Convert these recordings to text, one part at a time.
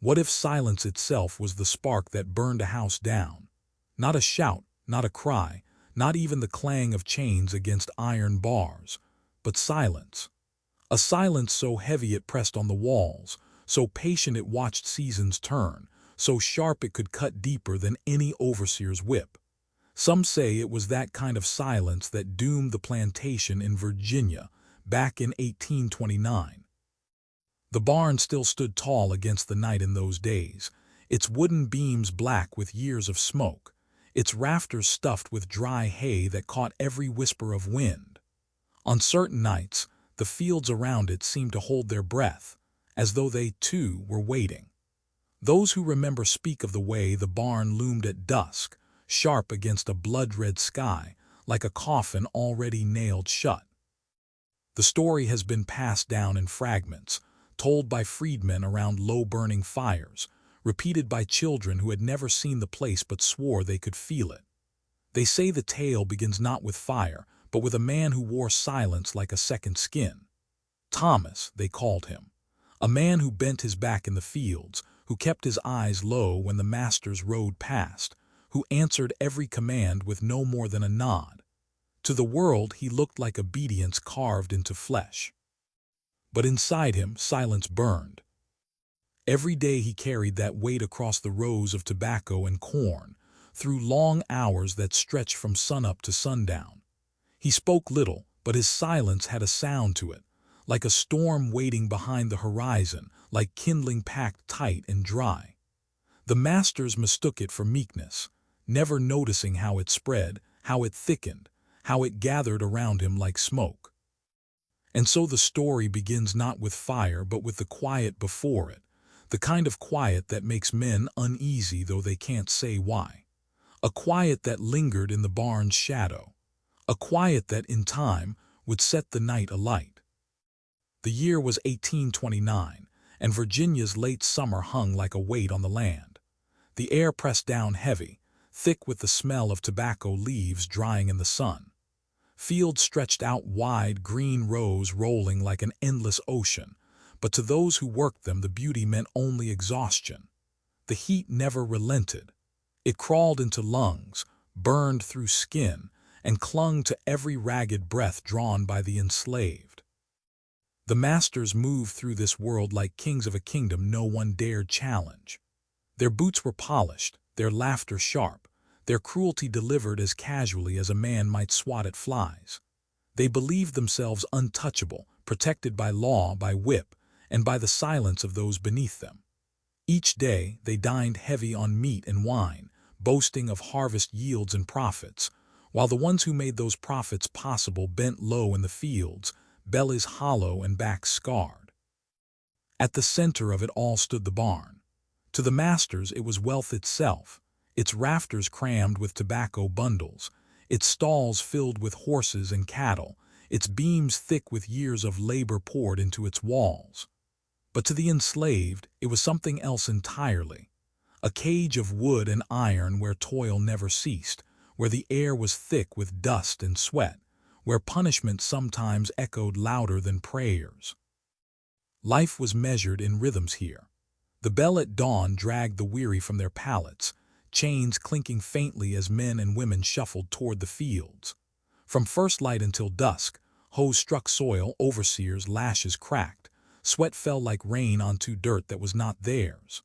What if silence itself was the spark that burned a house down? Not a shout, not a cry, not even the clang of chains against iron bars, but silence. A silence so heavy it pressed on the walls, so patient it watched seasons turn, so sharp it could cut deeper than any overseer's whip. Some say it was that kind of silence that doomed the plantation in Virginia back in 1829. The barn still stood tall against the night in those days, its wooden beams black with years of smoke, its rafters stuffed with dry hay that caught every whisper of wind. On certain nights, the fields around it seemed to hold their breath, as though they, too, were waiting. Those who remember speak of the way the barn loomed at dusk, sharp against a blood-red sky, like a coffin already nailed shut. The story has been passed down in fragments, told by freedmen around low-burning fires, repeated by children who had never seen the place but swore they could feel it. They say the tale begins not with fire, but with a man who wore silence like a second skin. Thomas, they called him. A man who bent his back in the fields, who kept his eyes low when the masters rode past, who answered every command with no more than a nod. To the world he looked like obedience carved into flesh. But inside him silence burned. Every day he carried that weight across the rows of tobacco and corn, through long hours that stretched from sunup to sundown. He spoke little, but his silence had a sound to it, like a storm waiting behind the horizon, like kindling packed tight and dry. The masters mistook it for meekness, never noticing how it spread, how it thickened, how it gathered around him like smoke. And so the story begins not with fire but with the quiet before it, the kind of quiet that makes men uneasy though they can't say why. A quiet that lingered in the barn's shadow, a quiet that in time would set the night alight. The year was 1829, and Virginia's late summer hung like a weight on the land. The air pressed down heavy, thick with the smell of tobacco leaves drying in the sun. Fields stretched out wide, green rows rolling like an endless ocean, but to those who worked them the beauty meant only exhaustion. The heat never relented. It crawled into lungs, burned through skin, and clung to every ragged breath drawn by the enslaved. The masters moved through this world like kings of a kingdom no one dared challenge. Their boots were polished, their laughter sharp, their cruelty delivered as casually as a man might swat at flies. They believed themselves untouchable, protected by law, by whip, and by the silence of those beneath them. Each day they dined heavy on meat and wine, boasting of harvest yields and profits, while the ones who made those profits possible bent low in the fields, bellies hollow and backs scarred. At the center of it all stood the barn. To the masters it was wealth itself, its rafters crammed with tobacco bundles, its stalls filled with horses and cattle, its beams thick with years of labor poured into its walls. But to the enslaved it was something else entirely, a cage of wood and iron where toil never ceased, where the air was thick with dust and sweat, where punishment sometimes echoed louder than prayers. Life was measured in rhythms here. The bell at dawn dragged the weary from their pallets, chains clinking faintly as men and women shuffled toward the fields. From first light until dusk, hoes struck soil, overseers' lashes cracked, sweat fell like rain onto dirt that was not theirs.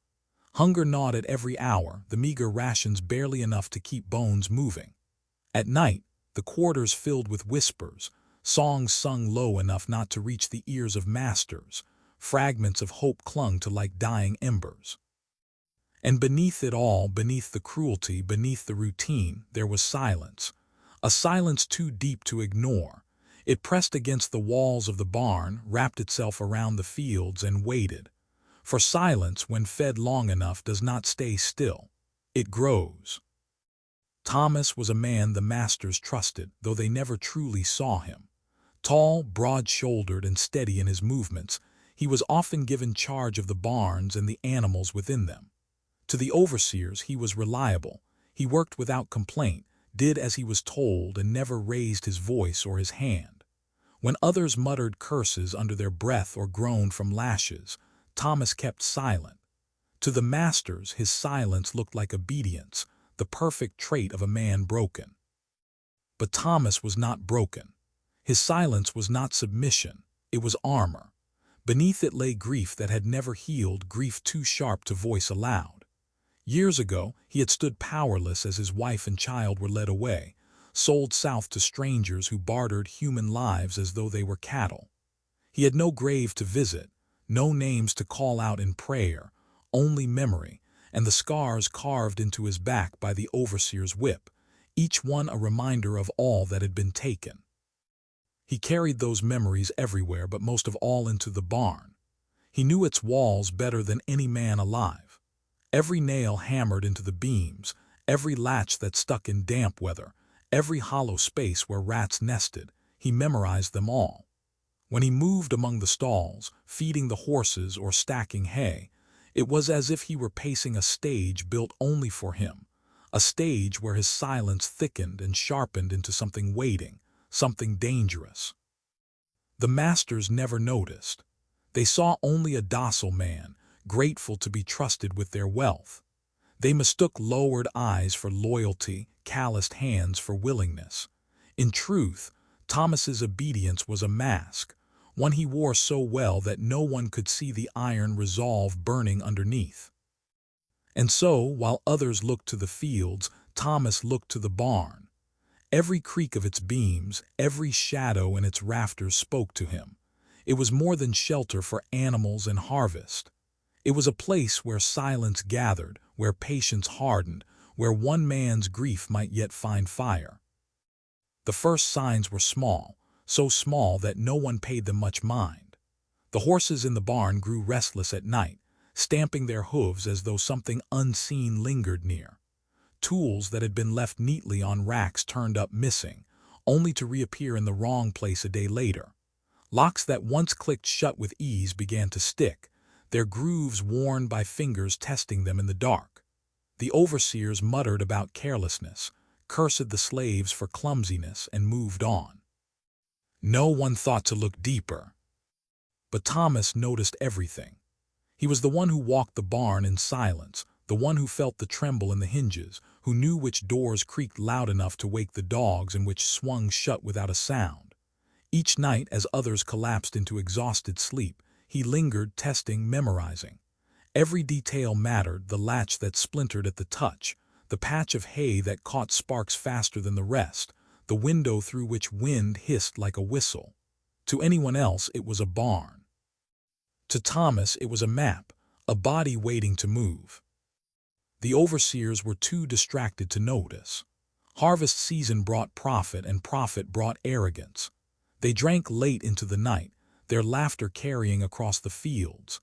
Hunger gnawed at every hour, the meager rations barely enough to keep bones moving. At night, the quarters filled with whispers, songs sung low enough not to reach the ears of masters, fragments of hope clung to like dying embers. And beneath it all, beneath the cruelty, beneath the routine, there was silence, a silence too deep to ignore. It pressed against the walls of the barn, wrapped itself around the fields, and waited. For silence, when fed long enough, does not stay still. It grows. Thomas was a man the masters trusted, though they never truly saw him. Tall, broad-shouldered, and steady in his movements, he was often given charge of the barns and the animals within them. To the overseers he was reliable. He worked without complaint, did as he was told, and never raised his voice or his hand. When others muttered curses under their breath or groaned from lashes, Thomas kept silent. To the masters, his silence looked like obedience, the perfect trait of a man broken. But Thomas was not broken. His silence was not submission, it was armor. Beneath it lay grief that had never healed, grief too sharp to voice aloud. Years ago, he had stood powerless as his wife and child were led away, sold south to strangers who bartered human lives as though they were cattle. He had no grave to visit, no names to call out in prayer, only memory, and the scars carved into his back by the overseer's whip, each one a reminder of all that had been taken. He carried those memories everywhere, but most of all into the barn. He knew its walls better than any man alive. Every nail hammered into the beams, every latch that stuck in damp weather, every hollow space where rats nested, he memorized them all. When he moved among the stalls, feeding the horses or stacking hay, it was as if he were pacing a stage built only for him, a stage where his silence thickened and sharpened into something waiting, something dangerous. The masters never noticed. They saw only a docile man, grateful to be trusted with their wealth. They mistook lowered eyes for loyalty, calloused hands for willingness. In truth, Thomas's obedience was a mask, one he wore so well that no one could see the iron resolve burning underneath. And so, while others looked to the fields, Thomas looked to the barn. Every creak of its beams, every shadow in its rafters spoke to him. It was more than shelter for animals and harvest. It was a place where silence gathered, where patience hardened, where one man's grief might yet find fire. The first signs were small, so small that no one paid them much mind. The horses in the barn grew restless at night, stamping their hooves as though something unseen lingered near. Tools that had been left neatly on racks turned up missing, only to reappear in the wrong place a day later. Locks that once clicked shut with ease began to stick, their grooves worn by fingers testing them in the dark. The overseers muttered about carelessness, cursed the slaves for clumsiness, and moved on. No one thought to look deeper. But Thomas noticed everything. He was the one who walked the barn in silence, the one who felt the tremble in the hinges, who knew which doors creaked loud enough to wake the dogs and which swung shut without a sound. Each night, as others collapsed into exhausted sleep, he lingered, testing, memorizing. Every detail mattered, the latch that splintered at the touch, the patch of hay that caught sparks faster than the rest, the window through which wind hissed like a whistle. To anyone else, it was a barn. To Thomas, it was a map, a body waiting to move. The overseers were too distracted to notice. Harvest season brought profit, and profit brought arrogance. They drank late into the night, their laughter carrying across the fields.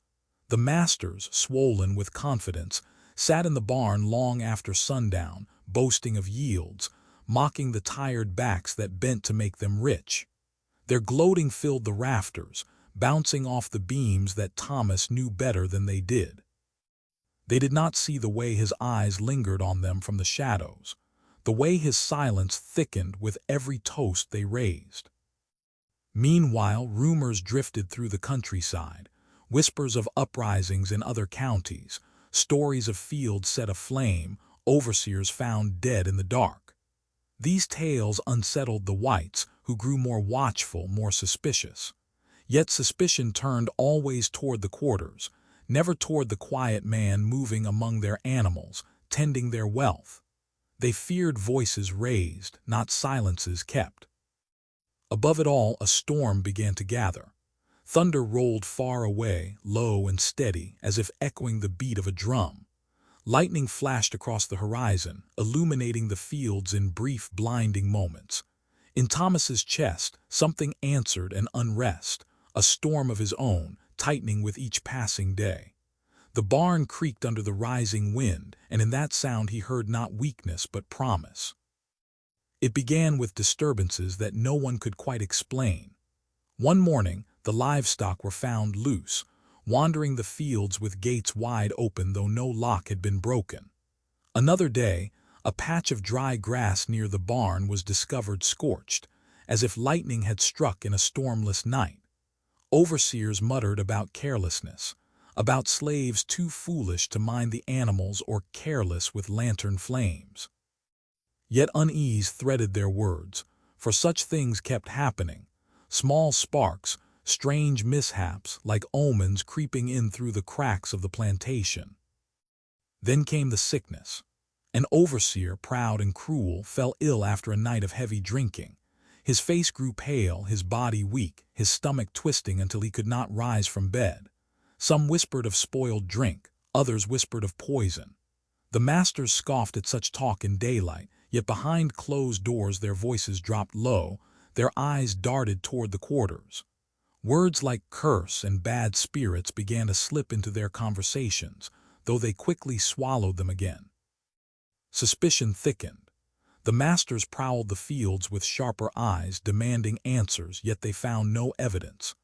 The masters, swollen with confidence, sat in the barn long after sundown, boasting of yields, mocking the tired backs that bent to make them rich. Their gloating filled the rafters, bouncing off the beams that Thomas knew better than they did. They did not see the way his eyes lingered on them from the shadows, the way his silence thickened with every toast they raised. Meanwhile, rumors drifted through the countryside, whispers of uprisings in other counties, stories of fields set aflame, overseers found dead in the dark. These tales unsettled the whites, who grew more watchful, more suspicious. Yet suspicion turned always toward the quarters, never toward the quiet man moving among their animals, tending their wealth. They feared voices raised, not silences kept. Above it all, a storm began to gather. Thunder rolled far away, low and steady, as if echoing the beat of a drum. Lightning flashed across the horizon, illuminating the fields in brief, blinding moments. In Thomas's chest, something answered an unrest, a storm of his own, tightening with each passing day. The barn creaked under the rising wind, and in that sound he heard not weakness but promise. It began with disturbances that no one could quite explain. One morning, the livestock were found loose, wandering the fields with gates wide open though no lock had been broken. Another day, a patch of dry grass near the barn was discovered scorched, as if lightning had struck in a stormless night. Overseers muttered about carelessness. about slaves too foolish to mind the animals or careless with lantern flames. Yet unease threaded their words, for such things kept happening, small sparks, strange mishaps like omens creeping in through the cracks of the plantation. Then came the sickness. An overseer, proud and cruel, fell ill after a night of heavy drinking. His face grew pale, his body weak, his stomach twisting until he could not rise from bed. Some whispered of spoiled drink, others whispered of poison. The masters scoffed at such talk in daylight, yet behind closed doors their voices dropped low, their eyes darted toward the quarters. Words like curse and bad spirits began to slip into their conversations, though they quickly swallowed them again. Suspicion thickened. The masters prowled the fields with sharper eyes, demanding answers, yet they found no evidence.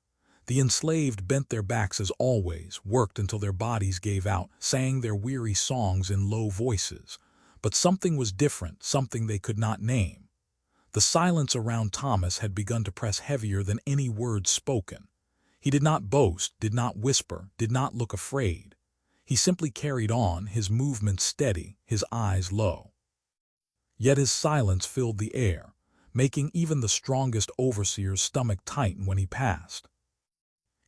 The enslaved bent their backs as always, worked until their bodies gave out, sang their weary songs in low voices. But something was different, something they could not name. The silence around Thomas had begun to press heavier than any words spoken. He did not boast, did not whisper, did not look afraid. He simply carried on, his movements steady, his eyes low. Yet his silence filled the air, making even the strongest overseer's stomach tighten when he passed.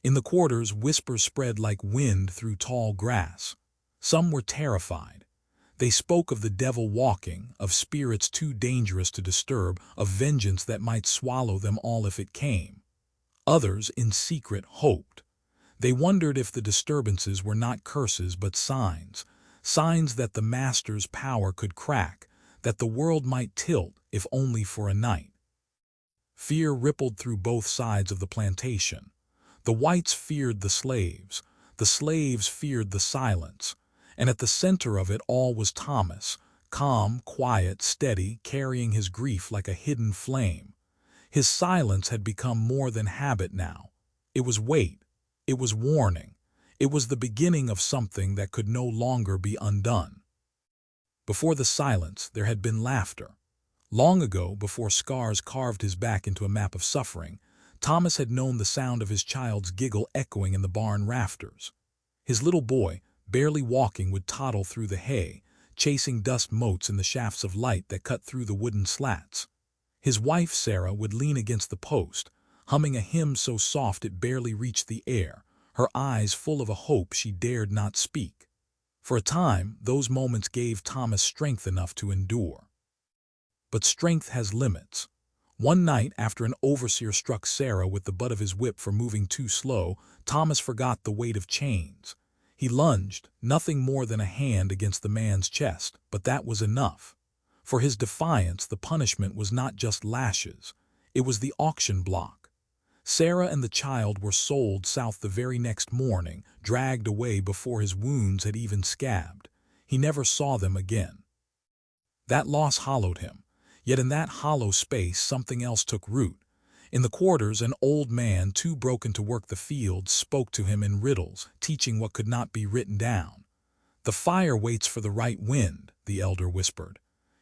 In the quarters, whispers spread like wind through tall grass. Some were terrified. They spoke of the devil walking, of spirits too dangerous to disturb, of vengeance that might swallow them all if it came. Others, in secret, hoped. They wondered if the disturbances were not curses but signs, signs that the master's power could crack, that the world might tilt, if only for a night. Fear rippled through both sides of the plantation. The whites feared the slaves feared the silence, and at the center of it all was Thomas, calm, quiet, steady, carrying his grief like a hidden flame. His silence had become more than habit now. It was weight. It was warning. It was the beginning of something that could no longer be undone. Before the silence, there had been laughter. Long ago, before scars carved his back into a map of suffering, Thomas had known the sound of his child's giggle echoing in the barn rafters. His little boy, barely walking, would toddle through the hay, chasing dust motes in the shafts of light that cut through the wooden slats. His wife, Sarah, would lean against the post, humming a hymn so soft it barely reached the air, her eyes full of a hope she dared not speak. For a time, those moments gave Thomas strength enough to endure. But strength has limits. One night, after an overseer struck Sarah with the butt of his whip for moving too slow, Thomas forgot the weight of chains. He lunged, nothing more than a hand against the man's chest, but that was enough. For his defiance, the punishment was not just lashes. It was the auction block. Sarah and the child were sold south the very next morning, dragged away before his wounds had even scabbed. He never saw them again. That loss hollowed him. Yet in that hollow space something else took root. In the quarters, an old man, too broken to work the fields, spoke to him in riddles, teaching what could not be written down. "The fire waits for the right wind," the elder whispered.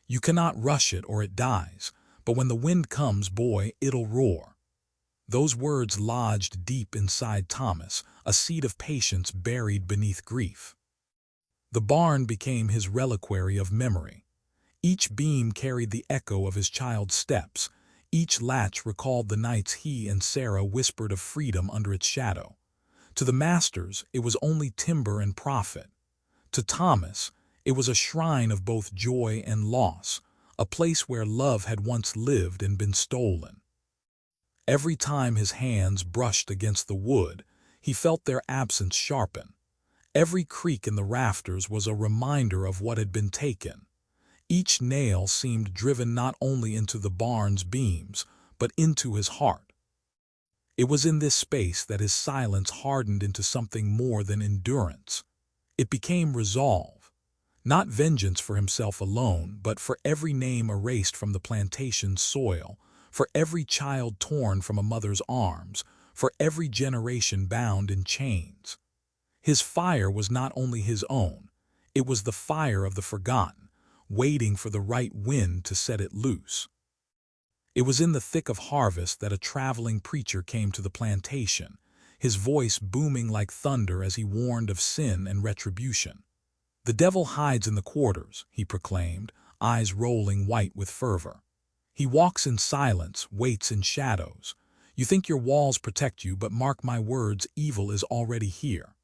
"You cannot rush it or it dies, but when the wind comes, boy, it'll roar." Those words lodged deep inside Thomas, a seed of patience buried beneath grief. The barn became his reliquary of memory. Each beam carried the echo of his child's steps. Each latch recalled the nights he and Sarah whispered of freedom under its shadow. To the masters, it was only timber and profit. To Thomas, it was a shrine of both joy and loss, a place where love had once lived and been stolen. Every time his hands brushed against the wood, he felt their absence sharpen. Every creak in the rafters was a reminder of what had been taken. Each nail seemed driven not only into the barn's beams, but into his heart. It was in this space that his silence hardened into something more than endurance. It became resolve. Not vengeance for himself alone, but for every name erased from the plantation's soil, for every child torn from a mother's arms, for every generation bound in chains. His fire was not only his own, it was the fire of the forgotten, waiting for the right wind to set it loose. It was in the thick of harvest that a traveling preacher came to the plantation. his voice booming like thunder as he warned of sin and retribution. "The devil hides in the quarters," he proclaimed, eyes rolling white with fervor. "He walks in silence, waits in shadows. You think your walls protect you, but mark my words, evil is already here."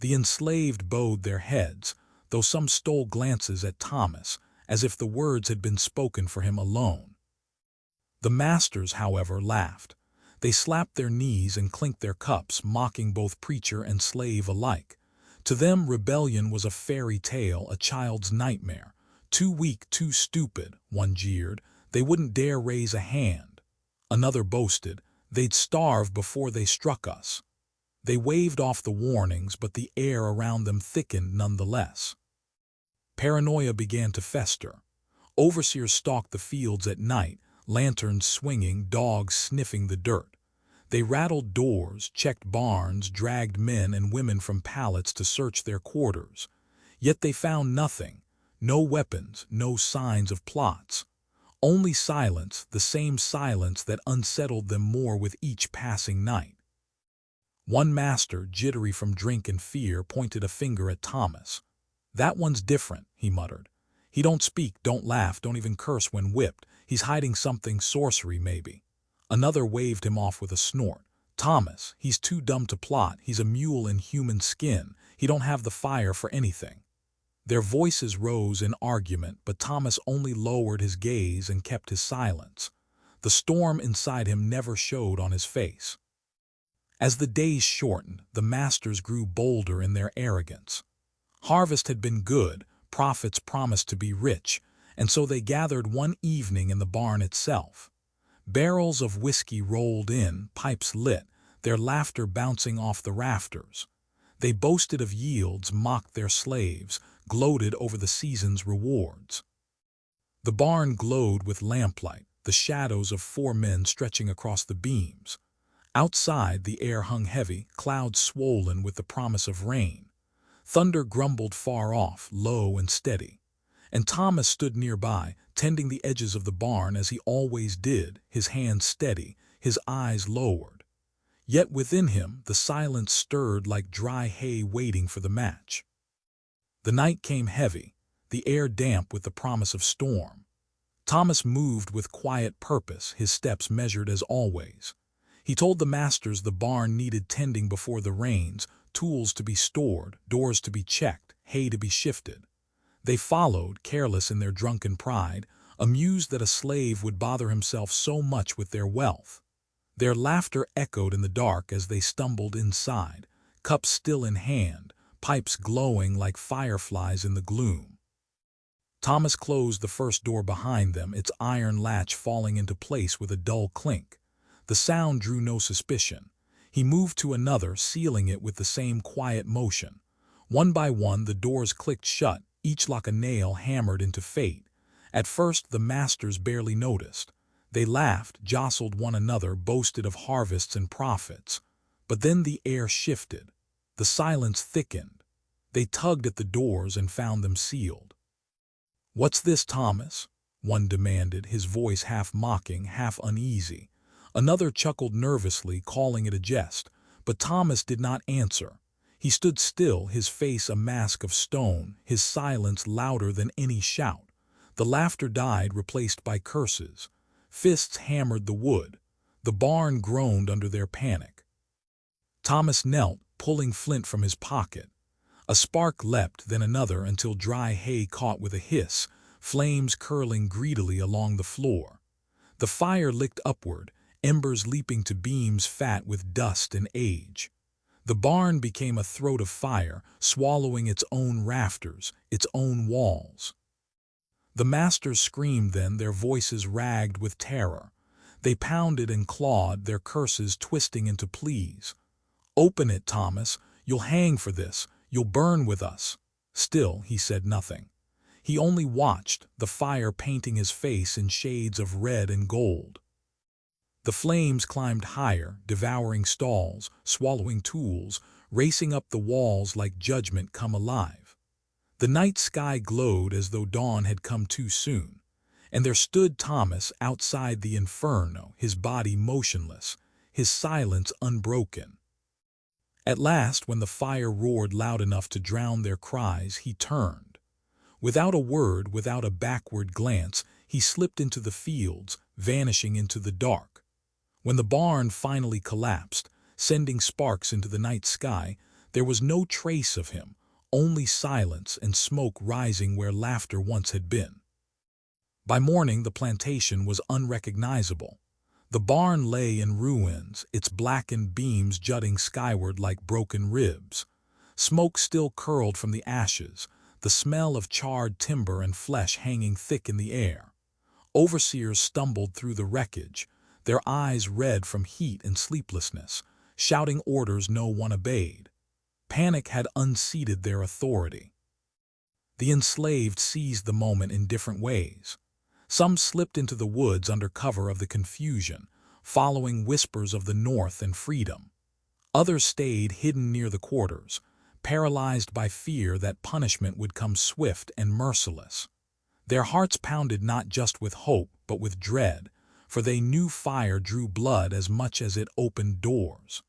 The enslaved bowed their heads, though some stole glances at Thomas, as if the words had been spoken for him alone. The masters, however, laughed. They slapped their knees and clinked their cups, mocking both preacher and slave alike. To them, rebellion was a fairy tale, a child's nightmare. "Too weak, too stupid," one jeered. "They wouldn't dare raise a hand." Another boasted, "They'd starve before they struck us." They waved off the warnings, but the air around them thickened nonetheless. Paranoia began to fester. Overseers stalked the fields at night, lanterns swinging, dogs sniffing the dirt. They rattled doors, checked barns, dragged men and women from pallets to search their quarters. Yet they found nothing, no weapons, no signs of plots. Only silence, the same silence that unsettled them more with each passing night. One master, jittery from drink and fear, pointed a finger at Thomas. "That one's different," he muttered. "He don't speak, don't laugh, don't even curse when whipped. He's hiding something, sorcery maybe." Another waved him off with a snort. "Thomas, he's too dumb to plot. He's a mule in human skin. He don't have the fire for anything." Their voices rose in argument, but Thomas only lowered his gaze and kept his silence. The storm inside him never showed on his face. As the days shortened, the masters grew bolder in their arrogance. Harvest had been good, profits promised to be rich, and so they gathered one evening in the barn itself. Barrels of whiskey rolled in, pipes lit, their laughter bouncing off the rafters. They boasted of yields, mocked their slaves, gloated over the season's rewards. The barn glowed with lamplight, the shadows of 4 men stretching across the beams. Outside, the air hung heavy, clouds swollen with the promise of rain. Thunder grumbled far off, low and steady. And Thomas stood nearby, tending the edges of the barn as he always did, his hands steady, his eyes lowered. Yet within him, the silence stirred like dry hay waiting for the match. The night came heavy, the air damp with the promise of storm. Thomas moved with quiet purpose, his steps measured as always. He told the masters the barn needed tending before the rains, tools to be stored, doors to be checked, hay to be shifted. They followed, careless in their drunken pride, amused that a slave would bother himself so much with their wealth. Their laughter echoed in the dark as they stumbled inside, cups still in hand, pipes glowing like fireflies in the gloom. Thomas closed the first door behind them, its iron latch falling into place with a dull clink. The sound drew no suspicion. He moved to another, sealing it with the same quiet motion. One by one, the doors clicked shut, each like a nail hammered into fate. At first, the masters barely noticed. They laughed, jostled one another, boasted of harvests and profits. But then the air shifted. The silence thickened. They tugged at the doors and found them sealed. "What's this, Thomas?" one demanded, his voice half mocking, half uneasy. Another chuckled nervously, calling it a jest, but Thomas did not answer. He stood still, his face a mask of stone, his silence louder than any shout. The laughter died, replaced by curses. Fists hammered the wood. The barn groaned under their panic. Thomas knelt, pulling flint from his pocket. A spark leapt, then another, until dry hay caught with a hiss, flames curling greedily along the floor. The fire licked upward, embers leaping to beams fat with dust and age. The barn became a throat of fire, swallowing its own rafters, its own walls. The masters screamed then, their voices ragged with terror. They pounded and clawed, their curses twisting into pleas. "Open it, Thomas. You'll hang for this. You'll burn with us." Still, he said nothing. He only watched, the fire painting his face in shades of red and gold. The flames climbed higher, devouring stalls, swallowing tools, racing up the walls like judgment come alive. The night sky glowed as though dawn had come too soon, and there stood Thomas outside the inferno, his body motionless, his silence unbroken. At last, when the fire roared loud enough to drown their cries, he turned. Without a word, without a backward glance, he slipped into the fields, vanishing into the dark. When the barn finally collapsed, sending sparks into the night sky, there was no trace of him, only silence and smoke rising where laughter once had been. By morning, the plantation was unrecognizable. The barn lay in ruins, its blackened beams jutting skyward like broken ribs. Smoke still curled from the ashes, the smell of charred timber and flesh hanging thick in the air. Overseers stumbled through the wreckage, their eyes red from heat and sleeplessness, shouting orders no one obeyed. Panic had unseated their authority. The enslaved seized the moment in different ways. Some slipped into the woods under cover of the confusion, following whispers of the North and freedom. Others stayed hidden near the quarters, paralyzed by fear that punishment would come swift and merciless. Their hearts pounded not just with hope, but with dread, for they knew fire drew blood as much as it opened doors.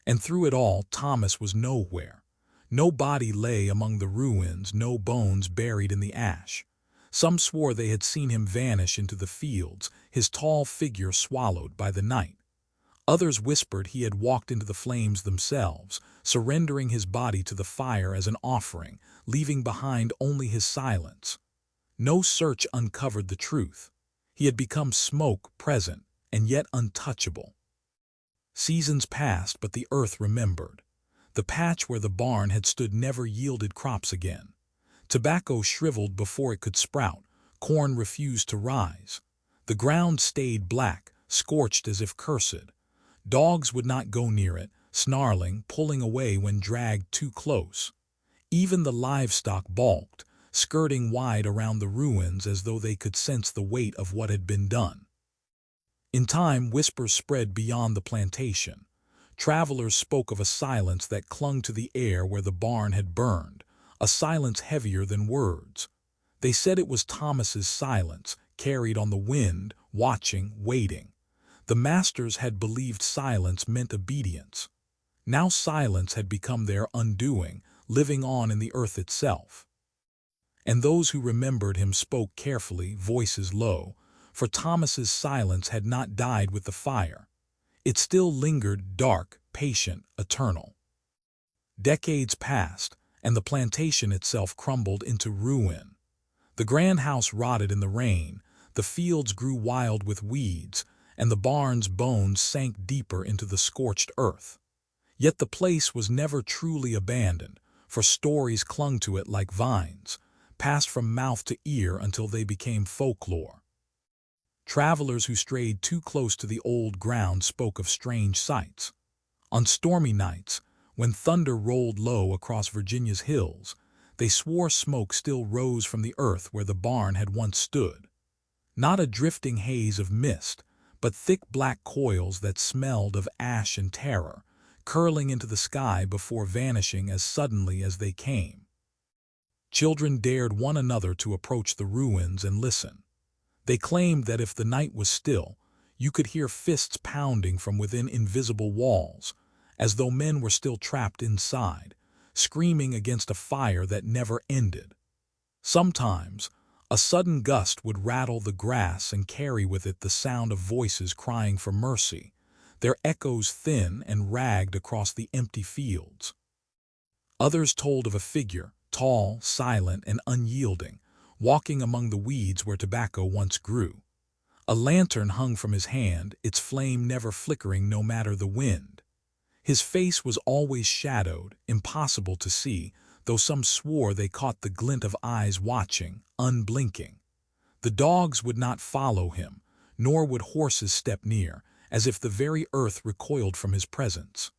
And through it all, Thomas was nowhere. No body lay among the ruins, no bones buried in the ash. Some swore they had seen him vanish into the fields, his tall figure swallowed by the night. Others whispered he had walked into the flames themselves, surrendering his body to the fire as an offering, leaving behind only his silence. No search uncovered the truth. He had become smoke, present, and yet untouchable. Seasons passed, but the earth remembered. The patch where the barn had stood never yielded crops again. Tobacco shriveled before it could sprout, corn refused to rise. The ground stayed black, scorched as if cursed. Dogs would not go near it, snarling, pulling away when dragged too close. Even the livestock balked, skirting wide around the ruins as though they could sense the weight of what had been done. In time, whispers spread beyond the plantation. Travelers spoke of a silence that clung to the air where the barn had burned, a silence heavier than words. They said it was Thomas's silence, carried on the wind, watching, waiting. The masters had believed silence meant obedience. Now silence had become their undoing, living on in the earth itself. And those who remembered him spoke carefully, voices low, for Thomas's silence had not died with the fire. It still lingered, dark, patient, eternal. Decades passed, and the plantation itself crumbled into ruin. The grand house rotted in the rain, the fields grew wild with weeds, and the barn's bones sank deeper into the scorched earth. Yet the place was never truly abandoned, for stories clung to it like vines, passed from mouth to ear until they became folklore. Travelers who strayed too close to the old ground spoke of strange sights. On stormy nights, when thunder rolled low across Virginia's hills, they swore smoke still rose from the earth where the barn had once stood. Not a drifting haze of mist, but thick black coils that smelled of ash and terror, curling into the sky before vanishing as suddenly as they came. Children dared one another to approach the ruins and listen. They claimed that if the night was still, you could hear fists pounding from within invisible walls, as though men were still trapped inside, screaming against a fire that never ended. Sometimes, a sudden gust would rattle the grass and carry with it the sound of voices crying for mercy, their echoes thin and ragged across the empty fields. Others told of a figure, tall, silent, and unyielding, walking among the weeds where tobacco once grew. A lantern hung from his hand, its flame never flickering no matter the wind. His face was always shadowed, impossible to see, though some swore they caught the glint of eyes watching, unblinking. The dogs would not follow him, nor would horses step near, as if the very earth recoiled from his presence.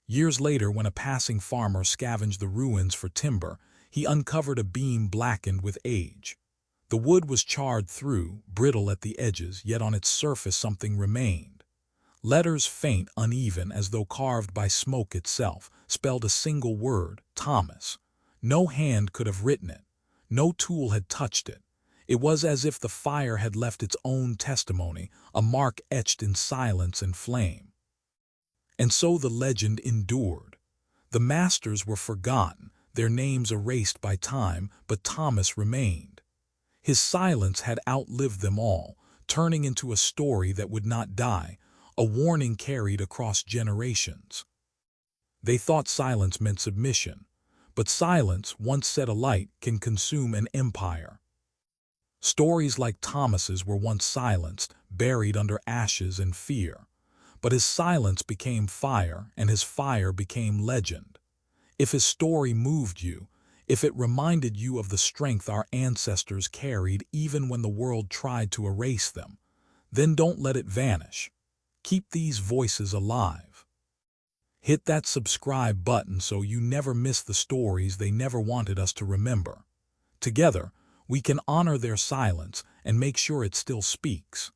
Years later, when a passing farmer scavenged the ruins for timber, he uncovered a beam blackened with age. The wood was charred through, brittle at the edges, yet on its surface something remained. Letters faint, uneven, as though carved by smoke itself, spelled a single word, Thomas. No hand could have written it. No tool had touched it. It was as if the fire had left its own testimony, a mark etched in silence and flame. And so the legend endured. The masters were forgotten, their names erased by time, but Thomas remained. His silence had outlived them all, turning into a story that would not die, a warning carried across generations. They thought silence meant submission, but silence, once set alight, can consume an empire. Stories like Thomas's were once silenced, buried under ashes and fear. But his silence became fire, and his fire became legend. If his story moved you, if it reminded you of the strength our ancestors carried even when the world tried to erase them, then don't let it vanish. Keep these voices alive. Hit that subscribe button so you never miss the stories they never wanted us to remember. Together, we can honor their silence and make sure it still speaks.